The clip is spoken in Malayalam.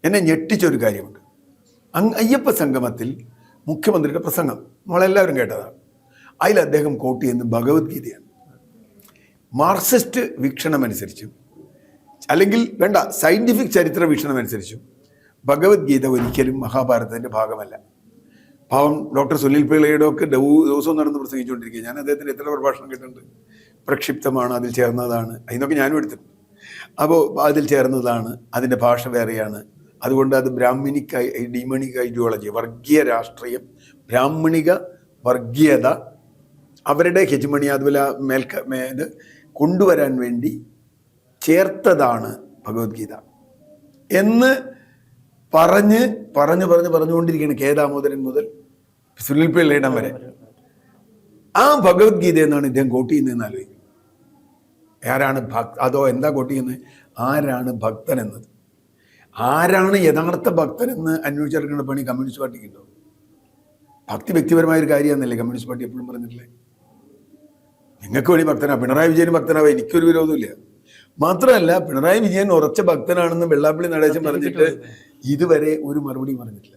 എന്നെ ഞെട്ടിച്ചൊരു കാര്യമുണ്ട്. അയ്യപ്പ സംഗമത്തിൽ മുഖ്യമന്ത്രിയുടെ പ്രസംഗം നമ്മളെല്ലാവരും കേട്ടതാണ്. അതിൽ അദ്ദേഹം കോട്ട് ചെയ്യുന്ന ഭഗവത്ഗീതയാണ്. മാർക്സിസ്റ്റ് വീക്ഷണമനുസരിച്ചും അല്ലെങ്കിൽ വേണ്ട സയൻറ്റിഫിക് ചരിത്ര വീക്ഷണമനുസരിച്ചും ഭഗവത്ഗീത ഒരിക്കലും മഹാഭാരതത്തിൻ്റെ ഭാഗമല്ല. പാവം ഡോക്ടർ സുനിൽ പിള്ളയുടെ ഒക്കെ ദിവസവും നടന്ന് പ്രസംഗിച്ചുകൊണ്ടിരിക്കുക. ഞാൻ അദ്ദേഹത്തിൻ്റെ എത്ര പ്രഭാഷണം കേട്ടിട്ടുണ്ട്. പ്രക്ഷിപ്തമാണ്, അതിൽ ചേർന്നതാണ്, അതിനൊക്കെ ഞാനും എടുത്തിട്ടുണ്ട്. അപ്പോൾ അതിൽ ചേർന്നതാണ്, അതിൻ്റെ ഭാഷ വേറെയാണ്. അതുകൊണ്ട് അത് ബ്രാഹ്മണിക് ഡീമണിക് ഐഡിയോളജി, വർഗീയ രാഷ്ട്രീയം, ബ്രാഹ്മണിക വർഗീയത, അവരുടെ ഹെജ്മണി അതുപോലെ ഇത് കൊണ്ടുവരാൻ വേണ്ടി ചേർത്തതാണ് ഭഗവത്ഗീത എന്ന് പറഞ്ഞുകൊണ്ടിരിക്കുകയാണ് കെ ദാമോദരൻ മുതൽ സുനിൽ പിള്ളയിടം വരെ. ആ ഭഗവത്ഗീത എന്നാണ് ഇദ്ദേഹം കോട്ട് ചെയ്യുന്നതെന്ന് ആലോചിക്കും. ആരാണ് അതോ എന്താ കോട്ട് ചെയ്യുന്നത്? ആരാണ് ഭക്തൻ എന്നത്, ആരാണ് യഥാർത്ഥ ഭക്തൻ എന്ന് അന്വേഷിച്ചെടുക്കേണ്ട പണി കമ്മ്യൂണിസ്റ്റ് പാർട്ടിക്കുണ്ടോ? ഭക്തി വ്യക്തിപരമായൊരു കാര്യമാണെന്നല്ലേ കമ്മ്യൂണിസ്റ്റ് പാർട്ടി എപ്പോഴും പറഞ്ഞിട്ടില്ലേ? നിങ്ങൾക്ക് വേണ്ടി ഭക്തനാണ്, പിണറായി വിജയൻ ഭക്തനാവാൻ എനിക്കൊരു വിരോധമില്ല. മാത്രമല്ല, പിണറായി വിജയൻ ഉറച്ച ഭക്തനാണെന്ന് വെള്ളാപ്പള്ളി നടേശൻ പറഞ്ഞിട്ട് ഇതുവരെ ഒരു മറുപടി പറഞ്ഞിട്ടില്ല.